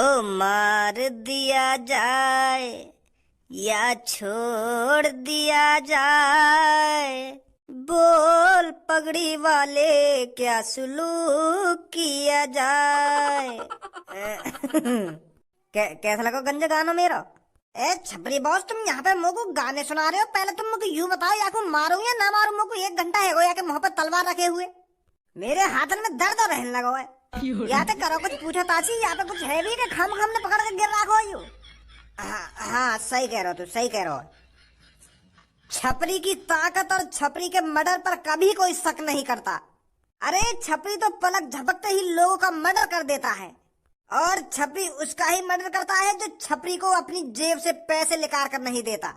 ओ मार दिया जाए या छोड़ दिया जाए, बोल पगड़ी वाले क्या सुलूक किया जाए। कैसा लगा गंजा गाना मेरा? ए छपरी बॉस, तुम यहाँ पे मुझको गाने सुना रहे हो? पहले तुम मुझे यूं बताओ, या को मारूं या ना मारूं? मुझको 1 घंटा है या के मुंह पर तलवार रखे हुए, मेरे हाथन में दर्द और रहने लगा है। यहाँ पे करो कुछ पूछो ताची, यहाँ पे कुछ है भी कि खम खम ने पकड़ के गिर रखो यू। हाँ सही कह रहे हो, तू सही कह रहे हो। छपरी की ताकत और छपरी के मर्डर पर कभी कोई शक नहीं करता। अरे छपरी तो पलक झपकते ही लोगों का मर्डर कर देता है, और छपरी उसका ही मर्डर करता है जो छपरी को अपनी जेब से पैसे निकाल कर नहीं देता।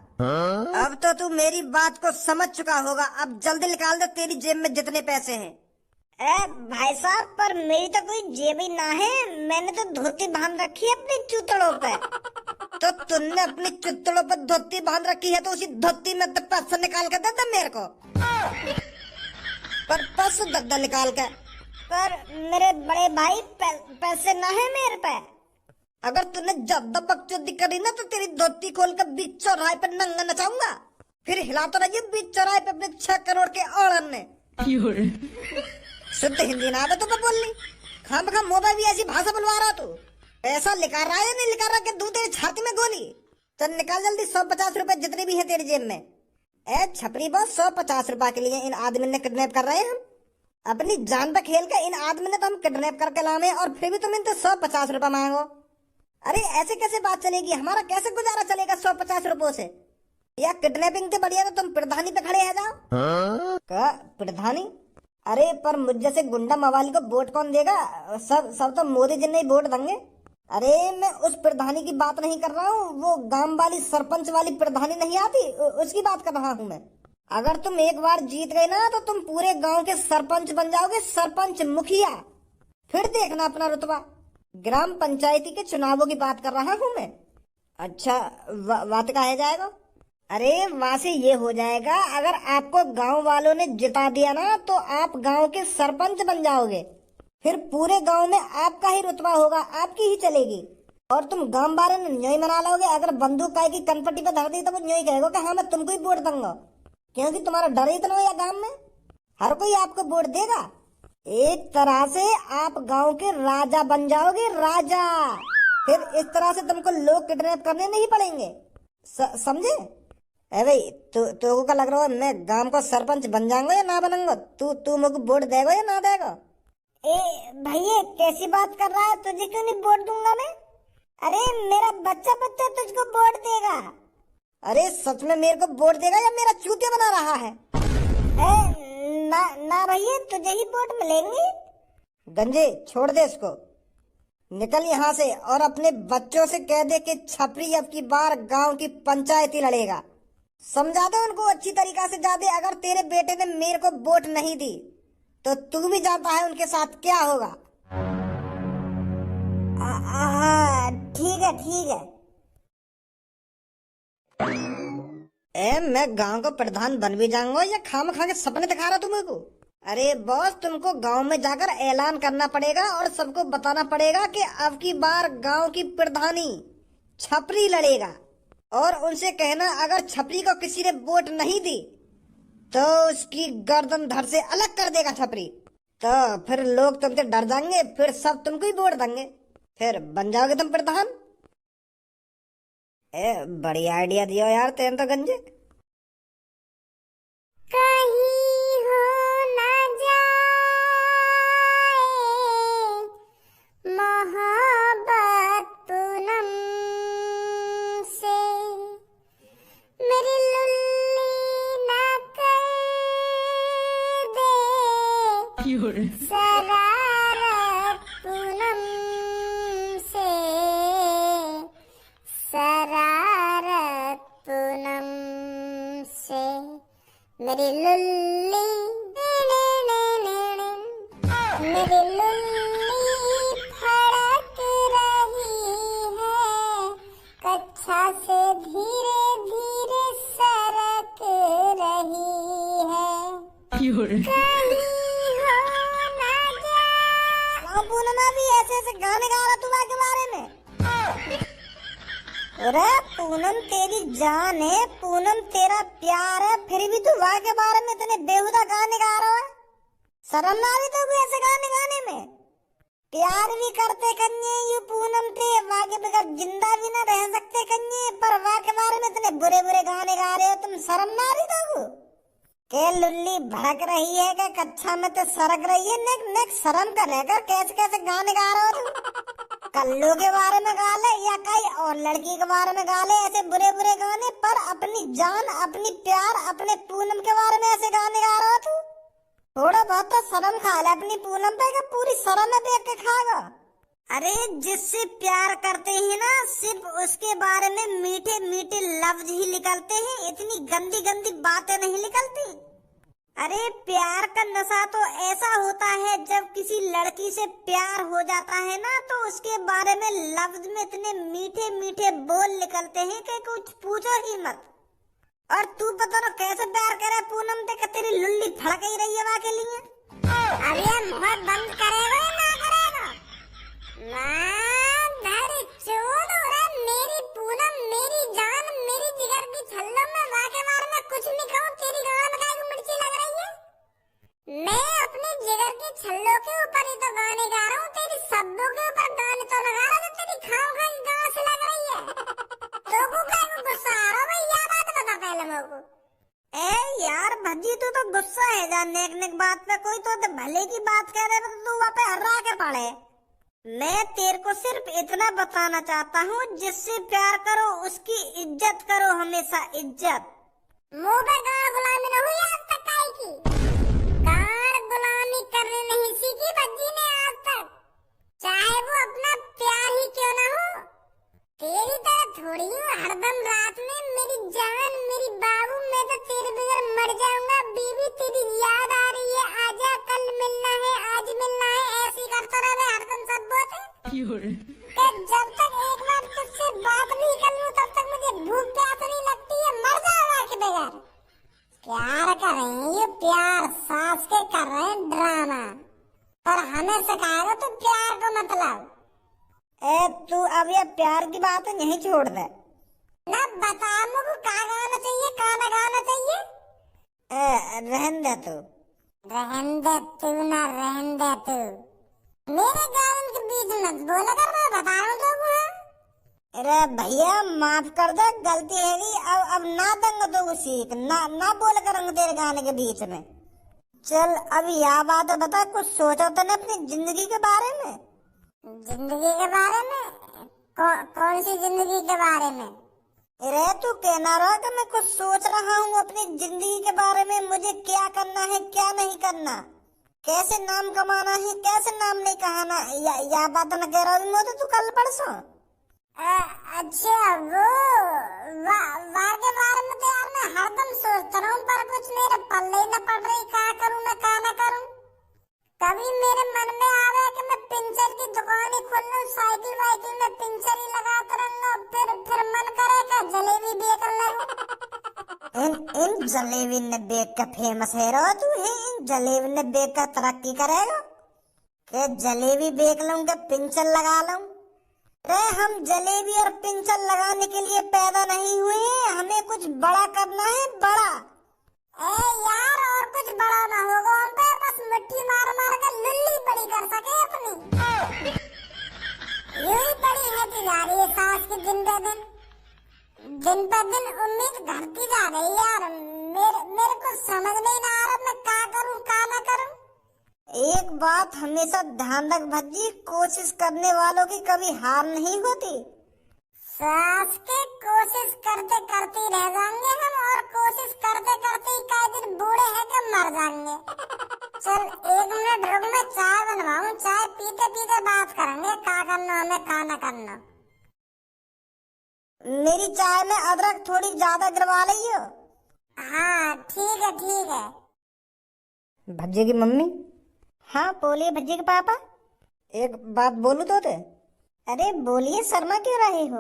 अब तो तू मेरी बात को समझ चुका होगा, अब जल्दी निकाल दे तेरी जेब में जितने पैसे हैं। ए भाई साहब, पर मेरी तो कोई जेब ही ना है, मैंने तो धोती बांध रखी है अपनी चूतड़ों पे। तो तुमने अपनी चूतड़ों पर धोती बांध रखी है तो उसी धोती में तो पैसा निकाल कर दे दे मेरे को। पर पैसे दे निकाल के। पर मेरे बड़े भाई पैसे ना है मेरे पे। अगर तूने ज्यादा बकचोदी करी ना तो तेरी धोती खोल कर बीच चौराहे पे नंगा नचाऊंगा, फिर हिलाता रहिए बीच चौराहे पे अपने 6 करोड़ के औरन ने। शुद्ध हिंदी ना आवे तो मैं बोलनी, खाम खाम मोबाइल भी ऐसी भाषा बुलवा रहा तू। पैसा लिखा रहा है नहीं लिखा रहा कि दूं तेरी छाती में गोली। चल निकाल जल्दी 150 रुपए जितने भी है तेरी जेब में। ए छपरी बॉस, 150 रुपए के लिए इन आदमी ने किडनैप कर रहे हैं हम। अपनी जान पे खेल के इन आदमी ने तो हम किडनैप करके लाने, और फिर भी तुम इनसे 150 रुपए मांगो। अरे ऐसे कैसे बात चलेगी? हमारा कैसे गुजारा चलेगा 150 रुपयों से? या किडनैपिंग के बढ़िया तो तुम प्रधानी पे खड़े है जाओ। क्या प्रधानी? अरे पर मुझ जैसे गुंडा मवाली को वोट कौन देगा? सब तो मोदी जी ने ही वोट देंगे। अरे मैं उस प्रधानी की बात नहीं कर रहा हूँ, वो गांव वाली सरपंच वाली प्रधानी नहीं आती, उसकी बात कर रहा हूँ मैं। अगर तुम एक बार जीत गए ना तो तुम पूरे गांव के सरपंच बन जाओगे, सरपंच मुखिया। फिर देखना अपना रुतबा। ग्राम पंचायती के चुनावों की बात कर रहा हूँ मैं। अच्छा बात कहा जाएगा? अरे वहां से ये हो जाएगा, अगर आपको गांव वालों ने जिता दिया ना तो आप गांव के सरपंच बन जाओगे। फिर पूरे गांव में आपका ही रुतबा होगा, आपकी ही चलेगी, और तुम गांव वालों ने न्योय मना लोगे। अगर बंदूक काय की कनपट्टी पे धर दी तो वो न्योय कहेगा कि हाँ मैं तुमको ही वोट दूंगा, क्योंकि तुम्हारा डर इतना हो या गांव में हर कोई आपको वोट देगा। एक तरह से आप गांव के राजा बन जाओगे, राजा। फिर इस तरह से तुमको लोग किडनैप करने नहीं पड़ेंगे, समझे? ए भाई तो क्या लग रहा है मैं गांव का सरपंच बन जाऊंगा या ना बनूंगा? तू मुझको वोट देगा या ना देगा? ए भैया कैसी बात कर रहा है? तुझे क्यों नहीं वोट दूंगा मैं? अरे मेरा बच्चा तुझको वोट देगा। अरे सच में मेरे को वोट देगा या मेरा चूतिया बना रहा है? ना भैया, तुझे ही वोट मिलेंगे। गंजे छोड़ दे इसको, निकल यहाँ से, और अपने बच्चों से कह दे कि छपरी अब की बार गांव की पंचायती लड़ेगा। समझा दे उनको अच्छी तरीका से जा दे। अगर तेरे बेटे ने मेरे को वोट नहीं दी तो तू भी जानता है उनके साथ क्या होगा। ठीक है। मैं गांव का प्रधान बन भी जाऊंगा या खाम खा के सपने दिखा रहा तुमको? अरे बॉस, तुमको गांव में जाकर ऐलान करना पड़ेगा और सबको बताना पड़ेगा कि अब की बार गांव की प्रधानी छपरी लड़ेगा, और उनसे कहना अगर छपरी को किसी ने वोट नहीं दी तो उसकी गर्दन धड़ से अलग कर देगा छपरी। तो फिर लोग तुमसे डर जाएंगे, फिर सब तुमको ही वोट देंगे, फिर बन जाओगे तुम प्रधान। बढ़िया आइडिया दियो यार तेरे तो गंजे। कहीं हो ना जाए मोहब्बत पूनम से, मेरी लुल्ली ना कर दे शरारत पूनम से, शरारत पूनम से, मेरी लुल्ली मेरी लुल्ली फड़क रही है, कच्छा से धीरे धीरे सरक रही है। कहीं हो ना जा। पूनम भी ऐसे गाने गा रहा तुम्हारे के बारे में। अरे पूनम तेरी जान है, पूनम तेरा प्यार है, फिर भी तू वाह के बारे में इतने बेहुदा गाने गा रहा है। शर्म ना रही तो ऐसे गाने गाने में? प्यार भी करते कन्ये यू पूनम थे, वाह के बगैर जिंदा भी ना रह सकते कन्ये, पर वाह के बारे में इतने बुरे बुरे गाने गा रहे हो तुम। शर्म ना रही तो के लुल्ली भड़क रही है क्या? कक्षा में तो सरक रही है, नेक नेक शर्म कर रहकर कैसे कैसे गाने गा रहे हो तुम? कल्लू के बारे में गा ले या कई और लड़की के बारे में गा ले ऐसे बुरे बुरे गाने, पर अपनी जान, अपनी प्यार, अपने पूनम के बारे में ऐसे गाने गा रहा हो तू। थोड़ा बहुत तो शर्म खा ले अपनी पूनम पे, का पूरी शर्म में देख के खागा। अरे जिससे प्यार करते हैं ना, सिर्फ उसके बारे में मीठे मीठे लफ्ज ही निकलते हैं, इतनी गंदी गंदी बातें नहीं निकलती। अरे प्यार का नशा तो ऐसा होता है, जब किसी लड़की से प्यार हो जाता है ना, तो उसके बारे में लफ्ज में इतने मीठे मीठे बोल निकलते हैं कि कुछ पूछो ही मत। और तू पता ना कैसे प्यार करे पूनम से, कि तेरी लुल्ली फड़क ही रही है वहाँ के लिए। अरे मुंह बंद करेगा ना करेगा? मेरी पूनम, मेरी जान, मेरी जिगर की छल्लो में वाह के बारे में कुछ नहीं कहूँ, तेरी गान में काहे को मिर्ची लग रही है? मैं अपनी जिगर की छल्लो के ऊपर ही तो गाने गा रहा हूँ, तेरी सब्बों के ऊपर गाने तो लगा रहा, जो तेरी खाओ खाई गाँव से लग रही है। तो को काहे को गुस्सा आ रहा है भाई? यह बात बता पहले मेरे को। ए यार भज्जी, तू तो गुस्सा है जान नेक नेक बात पे, कोई तो भले की बात कह रहे तो तू वहाँ पे हर्रा के पड़े। मैं तेरे को सिर्फ इतना बताना चाहता हूँ, जिससे प्यार करो उसकी इज्जत करो, हमेशा इज्जत। मुंह पे गाड़ गुलामी न हुई आज तक काहे की? गाड़ गुलामी करने नहीं सीखी भज्जी ने आज तक, चाहे वो अपना प्यार ही क्यों ना हो। तेरी तरह थोड़ी हूँ हरदम रात में मेरी जान, मेरी बाबू, मैं तो तेरे बगैर मर जाऊंगा। बीवी तेरी याद आ रही है, आजा कल मिलना है, आज मिलना है, ऐसी करता रहे हरदम सब बोलते। जब तक एक बार तुझसे बात नहीं कर लूं तब तक मुझे भूख प्यास नहीं लगती है, मर जाऊंगा के बगैर। प्यार कर रहे हैं ये, प्यार सास के कर रहे हैं ड्रामा, पर हमें सिखाएगा तो प्यार को मतलब। ए तू अब ये प्यार की बात यहीं छोड़ दे ना, बता मुझको क्या गाना चाहिए, गाना गाना चाहिए। रहन दे तू। रहन दे तू, ना रहन दे तू, मेरे गाने के बीच मत बोला कर, मैं बता रहा हूँ तुमको। अरे भैया माफ कर दे, गलती है गई, अब ना दंग तो सीख ना बोल करूंगा तेरे गाने के बीच में। चल अब यह बात बता, कुछ सोचा तो नहीं अपनी जिंदगी के बारे में? जिंदगी के बारे में? कौन सी जिंदगी के बारे में? अरे तू कहना रहा कि मैं कुछ सोच रहा हूँ अपनी जिंदगी के बारे में, मुझे क्या करना है क्या नहीं करना, कैसे नाम कमाना है कैसे नाम नहीं कहाना, या बात न कह रहा हूँ तू कल परसों। अच्छा वो वाह के बारे में तो यार मैं हरदम सोचता रहा हूँ, पर कुछ मेरे पल्ले ही न पड़ रही, क्या करूँ मैं क्या न करूँ। कभी मेरे मन में आ रहा है कि मैं पिंचर की दुकान ही खोल लूं, साइकिल वाइकिल में पिंचर ही लगाता रहूंगा, फिर मन करेगा जलेबी बेच लूं। इन जलेबी ने बेच का फेमस है रो तू, इन जलेबी ने बेच का तरक्की करेगा के जलेबी बेच लूंगा पिंचर लगा लूं। रे हम जलेबी और पिंचर लगाने के लिए पैदा नहीं हुए, हमें कुछ बड़ा करना है, बड़ा। ए यार और कुछ बड़ा ना होगा, हम पे बस मिट्टी मार मार कर लुल्ली बड़ी कर सके अपनी। यूं ही बड़ी होती जा रही है सास की दिन पे दिन उम्मीद घटती जा रही है यार। मेरे को समझ नहीं आ रहा मैं क्या करूं क्या ना करूं। एक बात हमेशा ध्यान रख भज्जी, कोशिश करने वालों की कभी हार नहीं होती। सास के कोशिश करते करते रह जाएंगे हम, और कोशिश करते करते कई दिन बूढ़े हैं कि मर जाएंगे। चल 1 मिनट रुक, मैं चाय बनवाऊं, चाय पीते पीते बात करेंगे क्या करना हमें क्या ना करना। मेरी चाय में अदरक थोड़ी ज्यादा गिरवा लियो। हाँ ठीक है ठीक है। भज्जे की मम्मी। हाँ बोलिए भज्जे के पापा। एक बात बोलूं तो ते? अरे बोलिए, शर्मा क्यों रहे हो?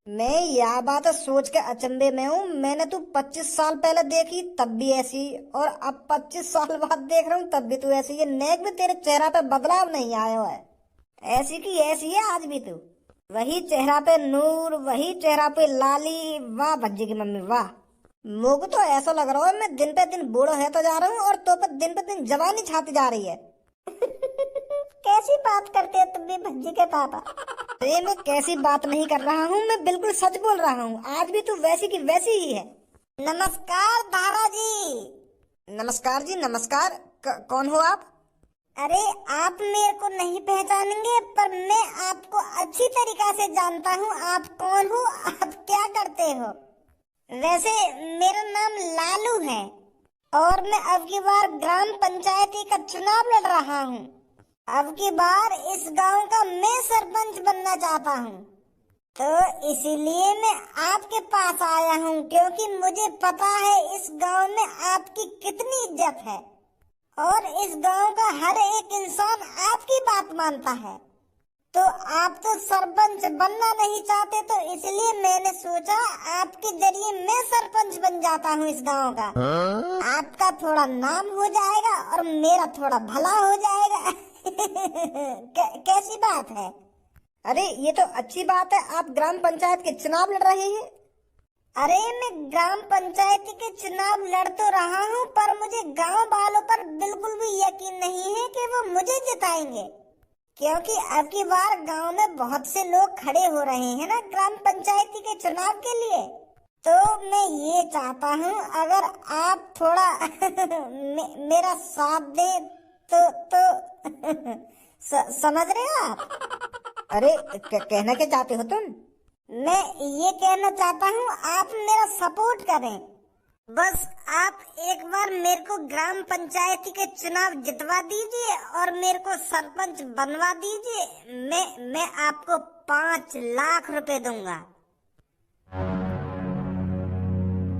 मैं यह बात सोच के अचंभे में हूँ, मैंने तू 25 साल पहले देखी तब भी ऐसी, और अब 25 साल बाद देख रहा हूँ तब भी तू ऐसी है। नेक में तेरे चेहरा पे बदलाव नहीं आया है, ऐसी की ऐसी है आज भी तू। वही चेहरा पे नूर, वही चेहरा पे लाली। वाह भज्जी की मम्मी वाह। मुझको तो ऐसा लग रहा है मैं दिन पे दिन बूढ़ा है तो जा रहा हूँ और तो पे दिन पे दिन जवानी छाती जा रही है। कैसी बात करते हो तुम भी भज्जी के पापा? अरे मैं कैसी बात नहीं कर रहा हूँ, मैं बिल्कुल सच बोल रहा हूँ। आज भी तू वैसी की वैसी ही है। नमस्कार दादा जी। नमस्कार जी नमस्कार। कौन हो आप? अरे आप मेरे को नहीं पहचानेंगे पर मैं आपको अच्छी तरीका से जानता हूँ। आप कौन हो, आप क्या करते हो? वैसे मेरा नाम लालू है और मैं अब की बार ग्राम पंचायती का चुनाव लड़ रहा हूँ। अब की बार इस गांव का मैं सरपंच बनना चाहता हूँ, तो इसीलिए मैं आपके पास आया हूँ क्योंकि मुझे पता है इस गांव में आपकी कितनी इज्जत है और इस गांव का हर एक इंसान आपकी बात मानता है। तो आप तो सरपंच बनना नहीं चाहते, तो इसलिए मैंने सोचा आपके जरिए मैं सरपंच बन जाता हूँ इस गांव का। आपका थोड़ा नाम हो जाएगा और मेरा थोड़ा भला हो जाएगा। कैसी बात है? अरे ये तो अच्छी बात है, आप ग्राम पंचायत के चुनाव लड़ रहे हैं। अरे मैं ग्राम पंचायती के चुनाव लड़ तो रहा हूँ पर मुझे गांव वालों पर बिल्कुल भी यकीन नहीं है कि वो मुझे जिताएंगे, क्योंकि अब की बार गांव में बहुत से लोग खड़े हो रहे हैं ना ग्राम पंचायती के चुनाव के लिए। तो मैं ये चाहता हूँ अगर आप थोड़ा मेरा साथ दे तो समझ रहे हो आप? अरे कहना क्या चाहते हो तुम? मैं ये कहना चाहता हूँ आप मेरा सपोर्ट करें। बस आप एक बार मेरे को ग्राम पंचायती के चुनाव जितवा दीजिए और मेरे को सरपंच बनवा दीजिए। मैं आपको 5 लाख रुपए दूंगा।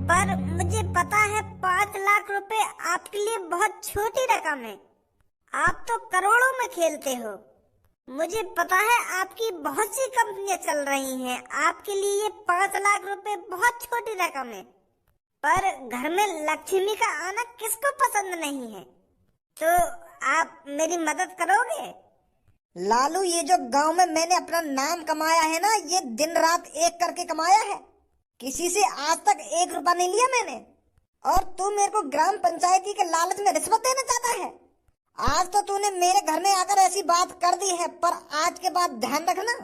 पर मुझे पता है 5 लाख रुपए आपके लिए बहुत छोटी रकम है। आप तो करोड़ों में खेलते हो। मुझे पता है आपकी बहुत सी कंपनियां चल रही हैं, आपके लिए ये 5 लाख रुपए बहुत छोटी रकम है। पर घर में लक्ष्मी का आना किसको पसंद नहीं है? तो आप मेरी मदद करोगे? लालू ये जो गांव में मैंने अपना नाम कमाया है ना, ये दिन रात एक करके कमाया है। किसी से आज तक 1 रुपया नहीं लिया मैंने। और तू मेरे को ग्राम पंचायती के लालच में रिश्वत देना चाहता है। आज तो तूने मेरे घर में आकर ऐसी बात कर दी है, पर आज के बाद ध्यान रखना,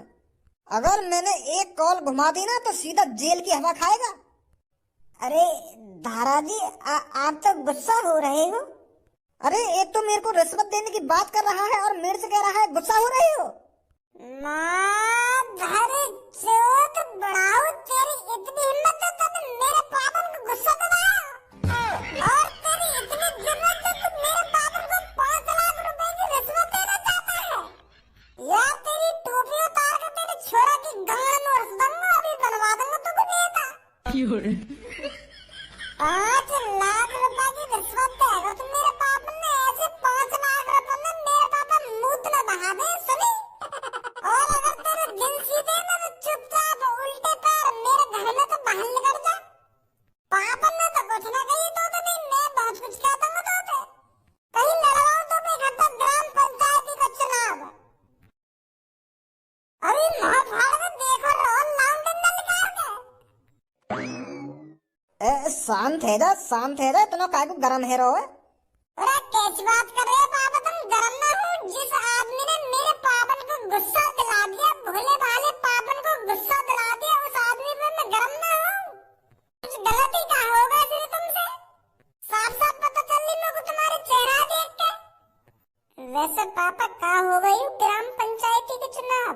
अगर मैंने एक कॉल घुमा दी ना तो सीधा जेल की हवा खाएगा। अरे धारा जी आप तो गुस्सा हो रहे हो। अरे एक तो मेरे को रिश्वत देने की बात कर रहा है और मेरे से कह रहा है गुस्सा हो रहे हो। चोट बढ़ाओ, तेरी इतनी हिम्मत है तूने मेरे पापा को गुस्सा दिलाया और तेरी इतनी जरूरत है तू मेरे पापा को 5 लाख रुपए की रिश्वत देना चाहता है। या तेरी टोपी उतार कर तेरे छोरा की गांड में उड़ दूंगा, अभी बनवा दूंगा तुझे नेता। 5 लाख रुपए की रिश्वत देगा तो मेरे पापा ने ऐसे 5 लाख रुपए में मेरे पापा मुंह न बहा दे सुनी। और अगर तेरे दिन सीधे ना तो चुपचाप उल्टे पैर मेरे घर में तो बाहर निकल जा। पापा ने तो कुछ ना कही तो नहीं, मैं बहुत कुछ कहता हूँ तो कहीं लड़वाओ तो मैं इकट्ठा ग्राम पंचायती का चुनाव। अरे माँ फाड़ के देखो रोल नाम डंडा निकाल के। शांत है जा, इतना काय को गरम है रो है। अरे कैसी बात कर रहे हो पापा, तुम गरम ना हो। जिस आदमी ने मेरे पापन को गुस्सा दिला दिया, भोले भाले पापन को गुस्सा दिला दिया, उस आदमी पे मैं गरम ना हूँ। कुछ गलती का होगा फिर तुमसे, साफ साफ पता चल रही मेरे को तुम्हारे चेहरा देख के। वैसे पापा का हो गई ग्राम पंचायती के चुनाव?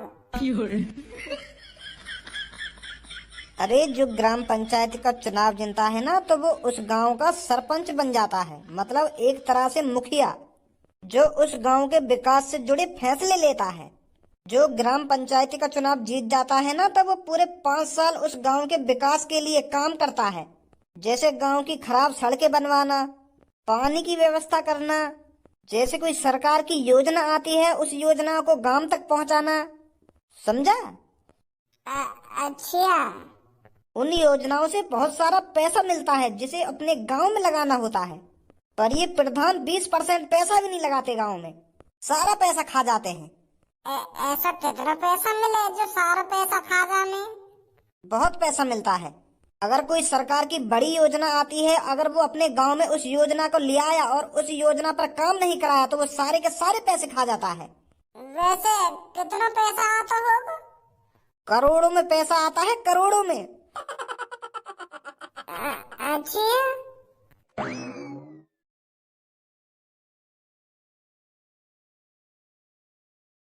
अरे जो ग्राम पंचायत का चुनाव जीतता है ना तो वो उस गांव का सरपंच बन जाता है, मतलब एक तरह से मुखिया, जो उस गांव के विकास से जुड़े फैसले लेता है। जो ग्राम पंचायती का चुनाव जीत जाता है ना तो वो पूरे 5 साल उस गांव के विकास के लिए काम करता है, जैसे गांव की खराब सड़कें बनवाना, पानी की व्यवस्था करना, जैसे कोई सरकार की योजना आती है उस योजना को गांव तक पहुंचाना, समझा? अच्छा। उन योजनाओं से बहुत सारा पैसा मिलता है जिसे अपने गांव में लगाना होता है, पर ये प्रधान 20% पैसा भी नहीं लगाते गांव में, सारा पैसा खा जाते हैं। ऐसा कितना पैसा मिले जो सारा पैसा खा जाने? बहुत पैसा मिलता है। अगर कोई सरकार की बड़ी योजना आती है, अगर वो अपने गांव में उस योजना को ले आया और उस योजना पर काम नहीं कराया तो वो सारे के सारे पैसे खा जाता है। वैसे कितना पैसा आता होगा? करोड़ों में पैसा आता है, करोड़ों में। अच्छा।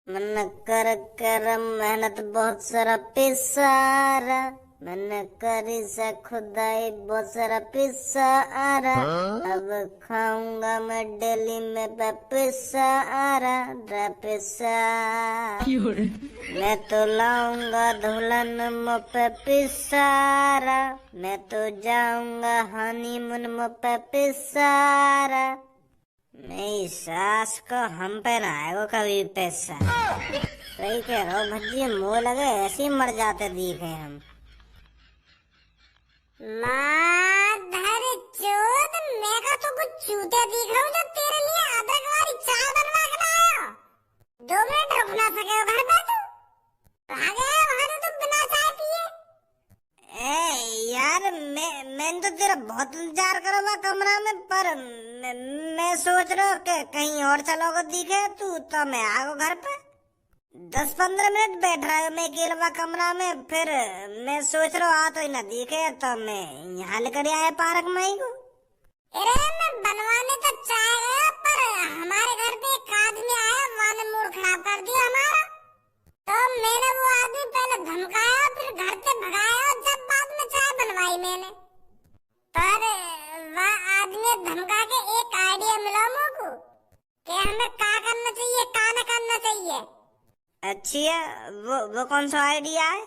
मन कर कर मेहनत बहुत सारा पिसारा, मन करी से खुदाई बहुत सारा पिसारा। अब खाऊंगा मैं डेली में पिसारा पिसा। मैं तो लाऊंगा दुल्हन मुँह पे पिसारा, मैं तो जाऊंगा हनीमून मुँह पे पिसारा। मेरी सास को हम पे ना आएगा कभी पैसा। सही कह रहा हो भज्जी, मुँह लगे ऐसे ही मर जाते दिखे हम। माधर चोद, मैं का तो कुछ चूते दिख रहा हूँ जो तेरे लिए अदरक वाली चाय बनवा के लाया। 2 मिनट रुक ना सके हो घर पे तू? आ गया वहां तो बिना चाय पिए। यार मैंने तो तेरा बहुत इंतजार करा हुआ कमरा में, पर मैं सोच रहा हूँ कि कहीं और चलोगे दिखे तू तो मैं आगो घर पे। 10-15 मिनट बैठ रहा हूँ मैं अकेला कमरा में, फिर मैं सोच रहा हूँ आ तो ही ना दिखे तो मैं यहाँ लेकर आया पार्क में ही को। अरे मैं बनवाने तो चाय गया, पर हमारे घर पे एक आदमी आया, वाने मूड खराब कर दिया हमारा। तो मैंने वो आदमी पहले धमकाया, फिर घर से भगाया, जब बाद में चाय बनवाई मैंने। पर वह आदमी धमका के एक आइडिया मिला मुझको कि हमें क्या करना चाहिए, क्या न करना चाहिए। अच्छी है, वो कौन सा आइडिया है?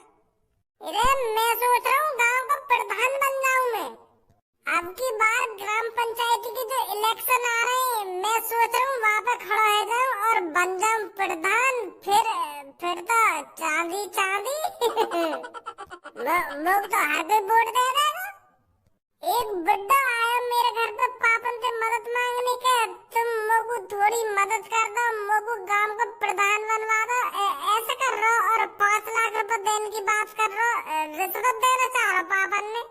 अरे मैं सोच रहा हूँ गांव का प्रधान बन जाऊं मैं। अब की बार ग्राम पंचायत के जो इलेक्शन आ रहे हैं, मैं सोच रहा हूँ वहाँ पे खड़ा हो जाऊं और बन जाऊं प्रधान। फिर तो चांदी चांदी। लोग तो हर कोई वोट दे देगा। एक बुड्ढा आया मेरे घर पे पापन से मदद मांगने के, तुम मोको थोड़ी मदद कर दो, मोको गांव का प्रधान बनवा दो। ऐसे कर रहा और 5 लाख रुपए देने की बात कर रहा, रिश्वत देना चाह रहा पापन ने।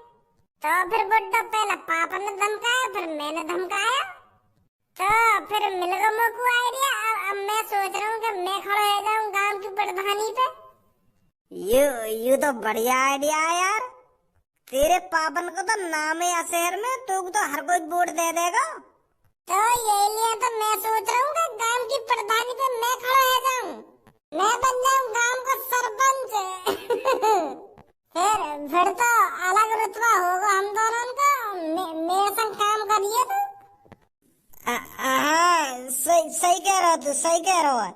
तो फिर बुड्ढा पहले पापन ने धमकाया, फिर मैंने धमकाया, तो फिर मिल गया मोको आइडिया। अब मैं सोच रहा हूँ कि मैं खड़ा हो जाऊँ गांव की प्रधानी पे। यू तो बढ़िया आइडिया है यार। तेरे पापन को तो नाम है या शहर में, तो हर कोई वोट दे देगा। तो ये लिए तो मैं सोच रहा हूँ कि गांव की प्रधानी पे मैं खड़ा हो जाऊँ, मैं बन जाऊँ गांव का सरपंच। फिर तो अलग रुतबा होगा हम दोनों का। मेरे संग काम करिए तो। हाँ सही कह रहा हो तू, सही कह रहा हो।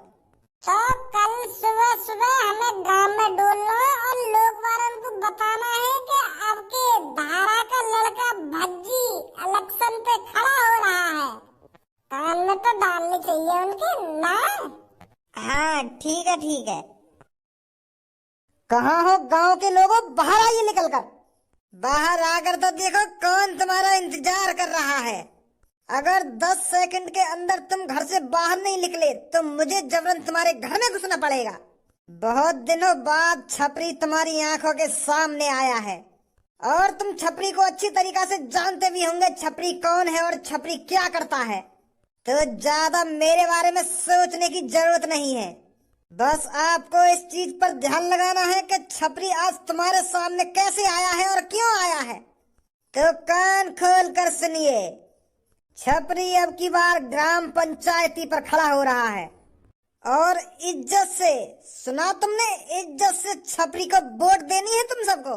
तो कल सुबह सुबह हमें गांव में डोलना है और लोग वालों को बताना है कि अब के धारा का लड़का भज्जी इलेक्शन पे खड़ा हो रहा है। कान में तो डालनी चाहिए उनके ना। हाँ ठीक है ठीक है। कहाँ हो गांव के लोगों, बाहर आइए निकल कर। बाहर आकर तो देखो कौन तुम्हारा इंतजार कर रहा है। अगर 10 सेकंड के अंदर तुम घर से बाहर नहीं निकले तो मुझे जबरन तुम्हारे घर में घुसना पड़ेगा। बहुत दिनों बाद छपरी तुम्हारी आंखों के सामने आया है और तुम छपरी को अच्छी तरीका से जानते भी होंगे, छपरी कौन है और छपरी क्या करता है। तो ज्यादा मेरे बारे में सोचने की जरूरत नहीं है। बस आपको इस चीज पर ध्यान लगाना है कि छपरी आज तुम्हारे सामने कैसे आया है और क्यों आया है। तो कान खोल कर सुनिए, छपरी अब की बार ग्राम पंचायती पर खड़ा हो रहा है और इज्जत से, सुना तुमने, इज्जत से छपरी को वोट देनी है तुम सबको।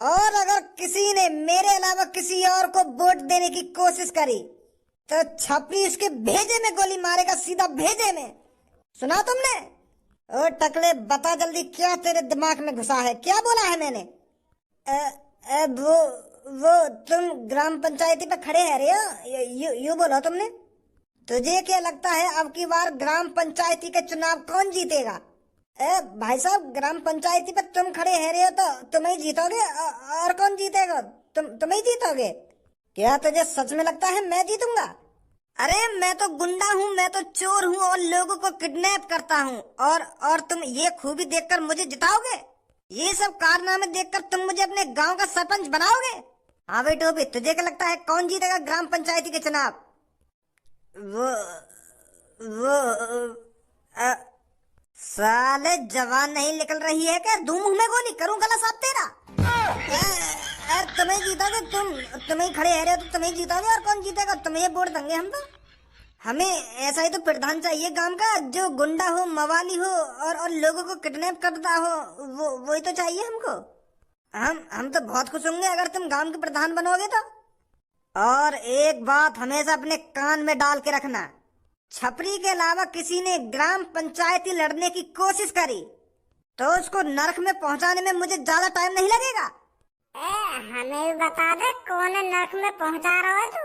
और अगर किसी ने मेरे अलावा किसी और को वोट देने की कोशिश करी तो छपरी उसके भेजे में गोली मारेगा, सीधा भेजे में। सुना तुमने? ओ टकले, बता जल्दी क्या तेरे दिमाग में घुसा है, क्या बोला है मैंने? वो तुम ग्राम पंचायती पे खड़े है रे, यू बोला तुमने। तुझे क्या लगता है अब की बार ग्राम पंचायती के चुनाव कौन जीतेगा? भाई साहब, ग्राम पंचायती पे तुम खड़े है रे हो तो तुम ही जीतोगे, और कौन जीतेगा? तुम ही जीतोगे। क्या तुझे सच में लगता है मैं जीतूंगा? अरे मैं तो गुंडा हूँ, मैं तो चोर हूँ और लोगों को किडनैप करता हूँ। और तुम ये खूबी देखकर मुझे जिताओगे? ये सब कारनामे देखकर तुम मुझे अपने गांव का सरपंच बनाओगे? हाँ भाई टोपी, तुझे क्या लगता है कौन जीतेगा ग्राम पंचायती के चुनाव? वो अ, साले जवान नहीं निकल रही है क्या? दूं मुंह में गोली, करूं गला साफ तेरा? तुम्हें जीतोगे तुम ही खड़े रहे हो तो तुम्हें जीतोगे, और कौन जीतेगा? तुम्हें वोट देंगे हम तो। हमें ऐसा ही तो प्रधान चाहिए गांव का, जो गुंडा हो, मवाली हो और लोगों को किडनैप करता हो। वही तो चाहिए हमको। हम तो बहुत खुश होंगे अगर तुम गांव के प्रधान बनोगे तो। और एक बात हमेशा अपने कान में डाल के रखना, छपरी के अलावा किसी ने ग्राम पंचायती लड़ने की कोशिश करी तो उसको नरक में पहुंचाने में मुझे ज्यादा टाइम नहीं लगेगा। हमें भी बता दे कौन नरक में पहुंचा रहा है तू।